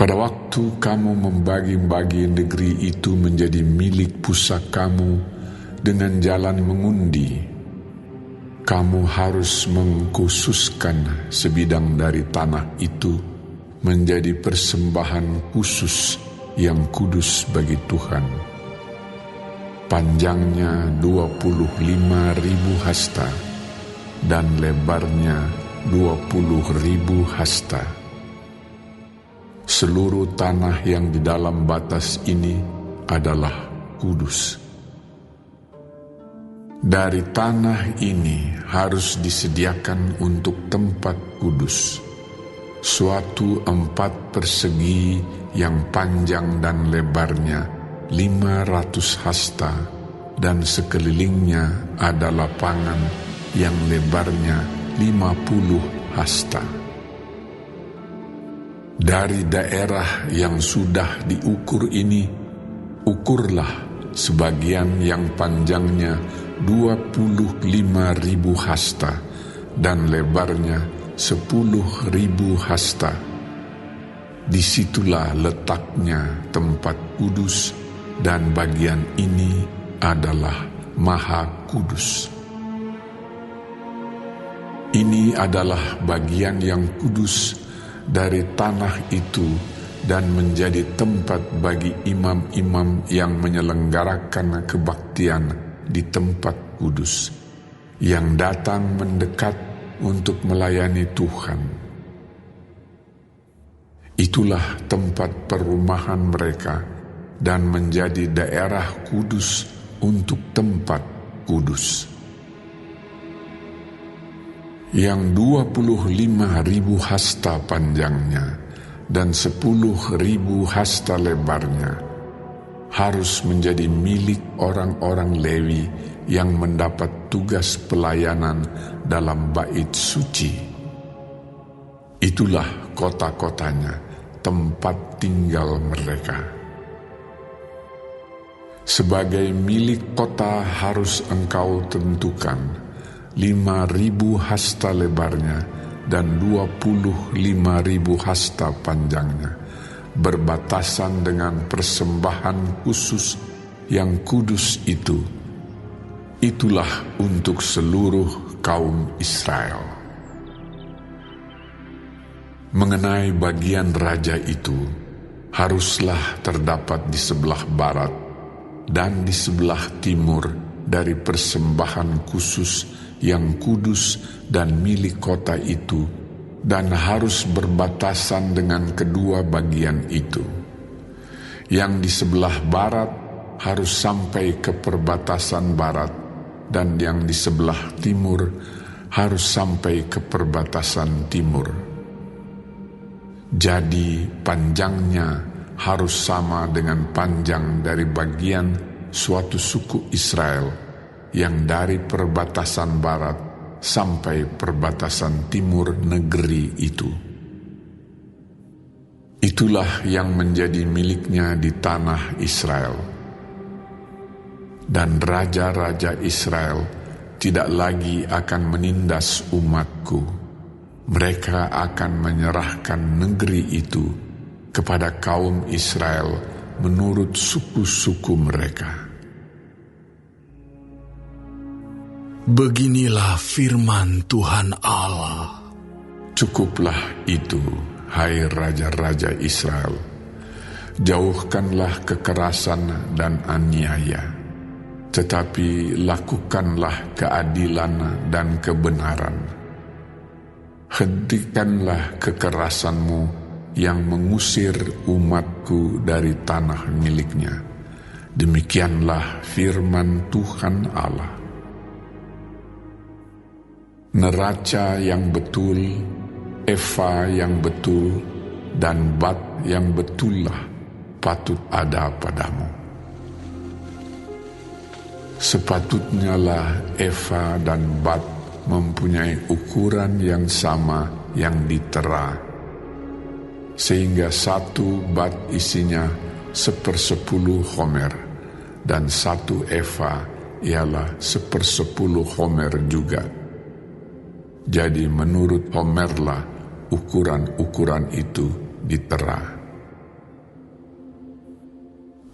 Pada waktu kamu membagi-bagi negeri itu menjadi milik pusakamu dengan jalan mengundi, kamu harus mengkhususkan sebidang dari tanah itu menjadi persembahan khusus yang kudus bagi Tuhan. Panjangnya 25.000 hasta dan lebarnya 20.000 hasta. Seluruh tanah yang di dalam batas ini adalah kudus. Dari tanah ini harus disediakan untuk tempat kudus, suatu 4 persegi yang panjang dan lebarnya 500 hasta, dan sekelilingnya ada lapangan yang lebarnya 50 hasta. Dari daerah yang sudah diukur ini, ukurlah sebagian yang panjangnya 25.000 hasta dan lebarnya 10.000 hasta. Disitulah letaknya tempat kudus, dan bagian ini adalah Maha Kudus. Ini adalah bagian yang kudus dari tanah itu dan menjadi tempat bagi imam-imam yang menyelenggarakan kebaktian di tempat kudus, yang datang mendekat untuk melayani Tuhan. Itulah tempat perumahan mereka dan menjadi daerah kudus untuk tempat kudus. Yang 25.000 hasta panjangnya dan 10.000 hasta lebarnya harus menjadi milik orang-orang Lewi yang mendapat tugas pelayanan dalam bait suci. Itulah kota-kotanya, tempat tinggal mereka. Sebagai milik kota harus engkau tentukan 5.000 hasta lebarnya dan 25.000 hasta panjangnya, berbatasan dengan persembahan khusus yang kudus itu. Itulah untuk seluruh kaum Israel. Mengenai bagian raja itu, haruslah terdapat di sebelah barat dan di sebelah timur dari persembahan khusus yang kudus dan milik kota itu, dan harus berbatasan dengan kedua bagian itu. Yang di sebelah barat harus sampai ke perbatasan barat, dan yang di sebelah timur harus sampai ke perbatasan timur. Jadi panjangnya harus sama dengan panjang dari bagian suatu suku Israel yang dari perbatasan barat sampai perbatasan timur negeri itu. Itulah yang menjadi miliknya di tanah Israel. Dan raja-raja Israel tidak lagi akan menindas umatku. Mereka akan menyerahkan negeri itu kepada kaum Israel menurut suku-suku mereka. Beginilah firman Tuhan Allah. Cukuplah itu, hai raja-raja Israel. Jauhkanlah kekerasan dan aniaya, tetapi lakukanlah keadilan dan kebenaran. Hentikanlah kekerasanmu yang mengusir umatku dari tanah miliknya. Demikianlah firman Tuhan Allah. Neraca yang betul, eva yang betul, dan bat yang betullah patut ada padamu. Sepatutnya lah eva dan bat mempunyai ukuran yang sama yang ditera, sehingga satu bat isinya 1/10 homer, dan satu eva ialah 1/10 homer juga. Jadi menurut homerlah ukuran-ukuran itu ditera.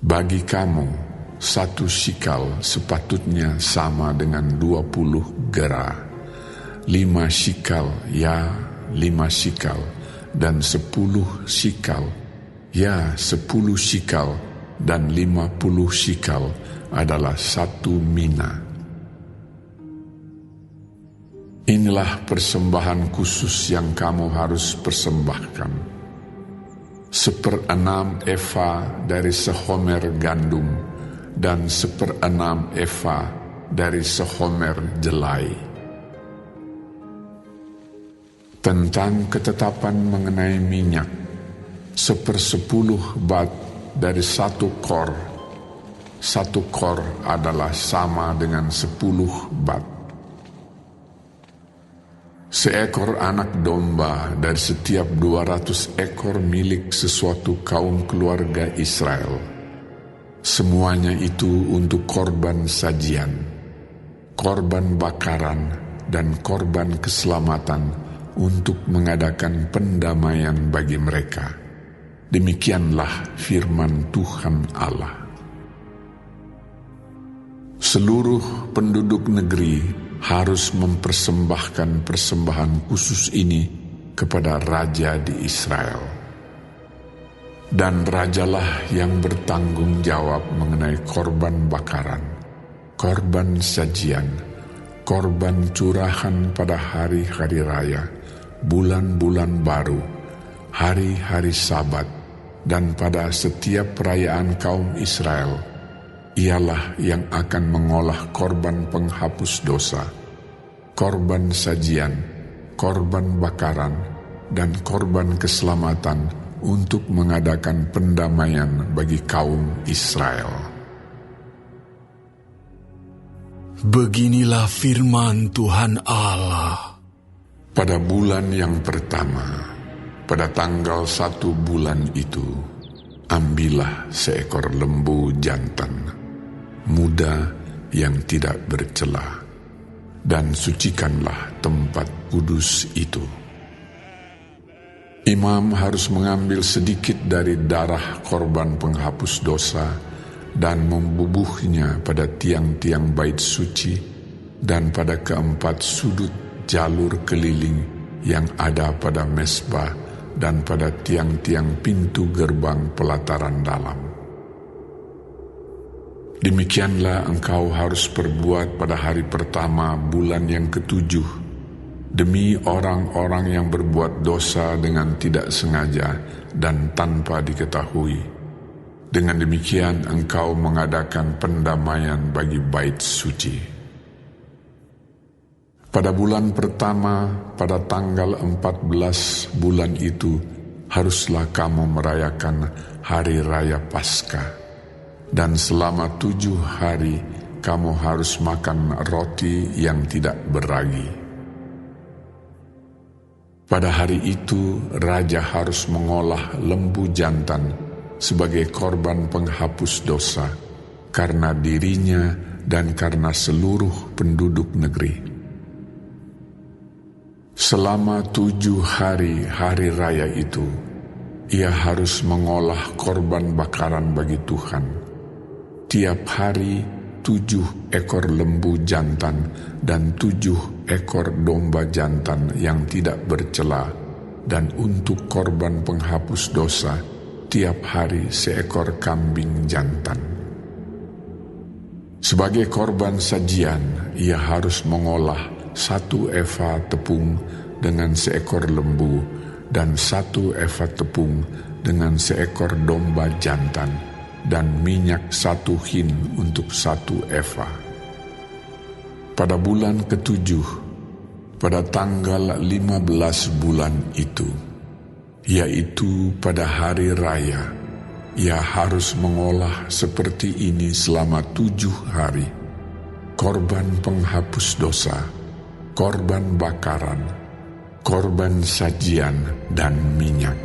Bagi kamu, 1 shikal sepatutnya sama dengan 20 gera, 5 shikal ya 5 shikal, dan 10 shikal ya 10 shikal, dan 50 shikal adalah 1 mina. Inilah persembahan khusus yang kamu harus persembahkan: 1/6 eva dari sehomer gandum, dan 1/6 eva dari sehomer jelai. Tentang ketetapan mengenai minyak, 1/10 bat dari 1 kor. 1 kor adalah sama dengan 10 bat. Seekor anak domba dari setiap 200 ekor milik sesuatu kaum keluarga Israel. Semuanya itu untuk korban sajian, korban bakaran, dan korban keselamatan untuk mengadakan pendamaian bagi mereka. Demikianlah firman Tuhan Allah. Seluruh penduduk negeri harus mempersembahkan persembahan khusus ini kepada raja di Israel. Dan rajalah yang bertanggung jawab mengenai korban bakaran, korban sajian, korban curahan pada hari-hari raya, bulan-bulan baru, hari-hari Sabat, dan pada setiap perayaan kaum Israel. Ialah yang akan mengolah korban penghapus dosa, korban sajian, korban bakaran, dan korban keselamatan untuk mengadakan pendamaian bagi kaum Israel. Beginilah firman Tuhan Allah. Pada bulan yang pertama, pada tanggal 1 bulan itu, ambillah seekor lembu jantan muda yang tidak bercela, dan sucikanlah tempat kudus itu. Imam harus mengambil sedikit dari darah korban penghapus dosa dan membubuhnya pada tiang-tiang bait suci dan pada keempat sudut jalur keliling yang ada pada mezbah dan pada tiang-tiang pintu gerbang pelataran dalam. Demikianlah engkau harus perbuat pada hari pertama bulan yang ke-7 demi orang-orang yang berbuat dosa dengan tidak sengaja dan tanpa diketahui. Dengan demikian engkau mengadakan pendamaian bagi bait suci. Pada bulan pertama, pada tanggal 14 bulan itu, haruslah kamu merayakan hari raya Paskah. Dan selama 7 hari kamu harus makan roti yang tidak beragi. Pada hari itu raja harus mengolah lembu jantan sebagai korban penghapus dosa karena dirinya dan karena seluruh penduduk negeri. Selama 7 hari raya itu, ia harus mengolah korban bakaran bagi Tuhan. Tiap hari 7 ekor lembu jantan dan 7 ekor domba jantan yang tidak bercela, dan untuk korban penghapus dosa tiap hari seekor kambing jantan. Sebagai korban sajian, ia harus mengolah 1 eva tepung dengan seekor lembu dan 1 eva tepung dengan seekor domba jantan, dan minyak 1 hin untuk 1 eva. Pada bulan ke-7, pada tanggal 15 bulan itu, yaitu pada hari raya, ia harus mengolah seperti ini selama 7 hari: korban penghapus dosa, korban bakaran, korban sajian, dan minyak.